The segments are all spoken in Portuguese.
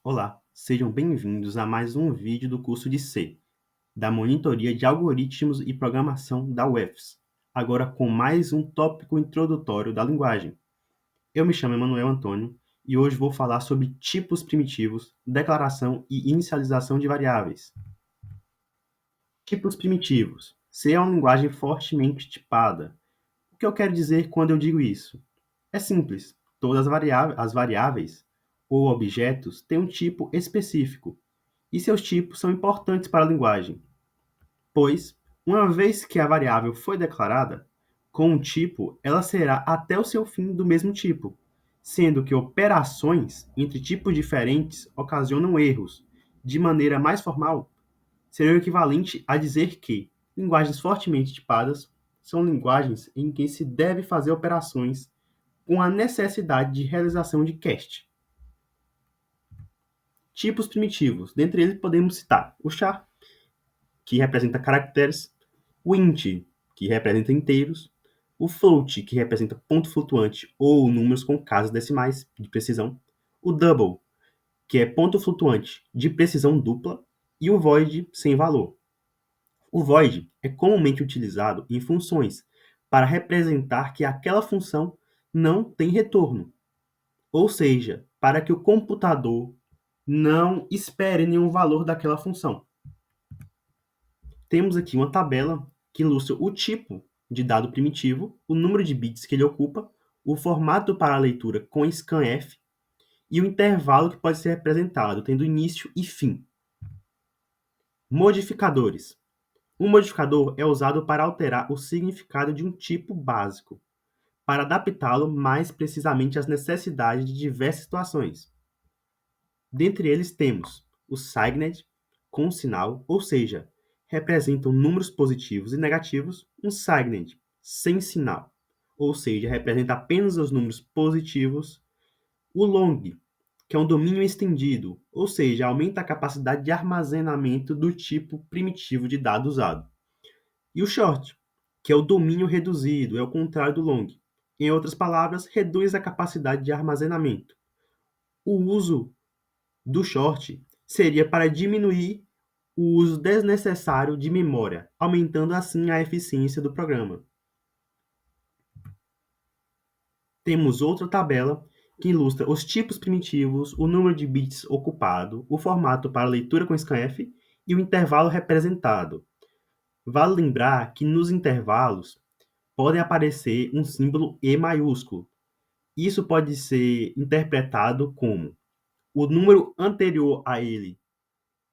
Olá, sejam bem-vindos a mais um vídeo do curso de C, da Monitoria de Algoritmos e Programação da UFS, agora com mais um tópico introdutório da linguagem. Eu me chamo Emanuel Antônio e hoje vou falar sobre tipos primitivos, declaração e inicialização de variáveis. Tipos primitivos. C é uma linguagem fortemente tipada. O que eu quero dizer quando eu digo isso? É simples, todas as variáveis ou objetos têm um tipo específico, e seus tipos são importantes para a linguagem, pois, uma vez que a variável foi declarada, com um tipo, ela será até o seu fim do mesmo tipo, sendo que operações entre tipos diferentes ocasionam erros. De maneira mais formal, seria o equivalente a dizer que linguagens fortemente tipadas são linguagens em que se deve fazer operações com a necessidade de realização de cast. Tipos primitivos. Dentre eles podemos citar o char, que representa caracteres, o int, que representa inteiros, o float, que representa ponto flutuante ou números com casas decimais de precisão, o double, que é ponto flutuante de precisão dupla, e o void sem valor. O void é comumente utilizado em funções para representar que aquela função não tem retorno, ou seja, para que o computador não espere nenhum valor daquela função. Temos aqui uma tabela que ilustra o tipo de dado primitivo, o número de bits que ele ocupa, o formato para a leitura com scanf e o intervalo que pode ser representado, tendo início e fim. Modificadores. Um modificador é usado para alterar o significado de um tipo básico, para adaptá-lo mais precisamente às necessidades de diversas situações. Dentre eles temos o signed, com sinal, ou seja, representam números positivos e negativos, um signed, sem sinal, ou seja, representa apenas os números positivos, o long, que é um domínio estendido, ou seja, aumenta a capacidade de armazenamento do tipo primitivo de dado usado, e o short, que é o domínio reduzido, é o contrário do long. Em outras palavras, reduz a capacidade de armazenamento. O uso do short seria para diminuir o uso desnecessário de memória, aumentando assim a eficiência do programa. Temos outra tabela que ilustra os tipos primitivos, o número de bits ocupado, o formato para leitura com scanf e o intervalo representado. Vale lembrar que nos intervalos podem aparecer um símbolo E maiúsculo. Isso pode ser interpretado como o número anterior a ele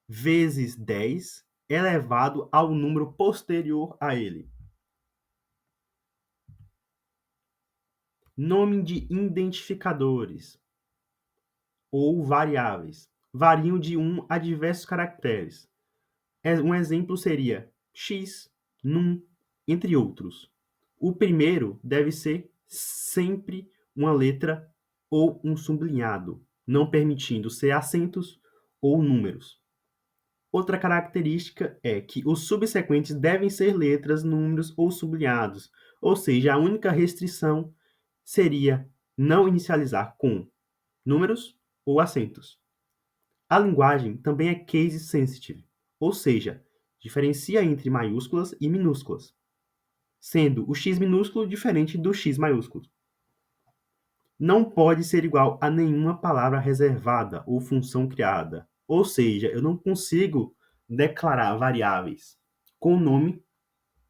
vezes 10 elevado ao número posterior a ele. Nome de identificadores ou variáveis variam de 1 a diversos caracteres. Um exemplo seria x, num, entre outros. O primeiro deve ser sempre uma letra ou um sublinhado, não permitindo ser acentos ou números. Outra característica é que os subsequentes devem ser letras, números ou sublinhados, ou seja, a única restrição seria não inicializar com números ou acentos. A linguagem também é case sensitive, ou seja, diferencia entre maiúsculas e minúsculas, sendo o x minúsculo diferente do x maiúsculo. Não pode ser igual a nenhuma palavra reservada ou função criada, ou seja, eu não consigo declarar variáveis com o nome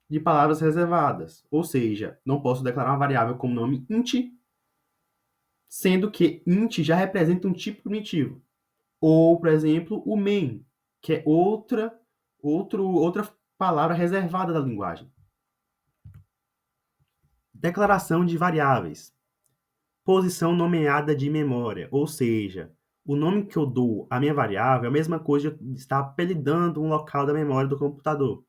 de palavras reservadas, ou seja, não posso declarar uma variável com o nome int, sendo que int já representa um tipo primitivo. Ou, por exemplo, o main, que é outra palavra reservada da linguagem. Declaração de variáveis. Posição nomeada de memória, ou seja, o nome que eu dou à minha variável é a mesma coisa de estar apelidando um local da memória do computador.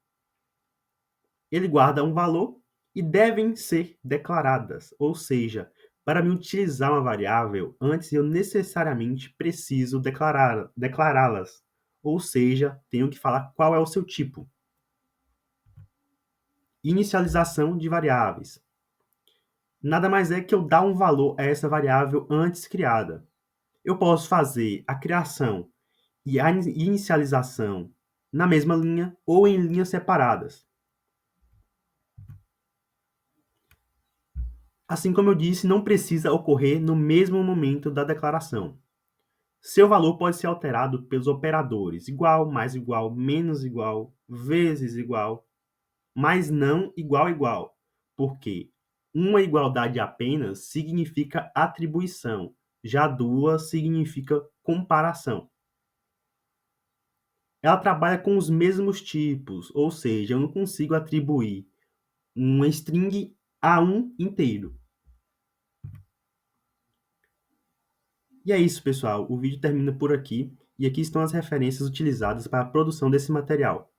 Ele guarda um valor e devem ser declaradas, ou seja, para me utilizar uma variável, antes eu necessariamente preciso declará-las, ou seja, tenho que falar qual é o seu tipo. Inicialização de variáveis. Nada mais é que eu dar um valor a essa variável antes criada. Eu posso fazer a criação e a inicialização na mesma linha ou em linhas separadas. Assim como eu disse, não precisa ocorrer no mesmo momento da declaração. Seu valor pode ser alterado pelos operadores igual, mais igual, menos igual, vezes igual, mas não igual igual, porque uma igualdade apenas significa atribuição, já duas significa comparação. Ela trabalha com os mesmos tipos, ou seja, eu não consigo atribuir uma string a um inteiro. E é isso, pessoal. O vídeo termina por aqui, e aqui estão as referências utilizadas para a produção desse material.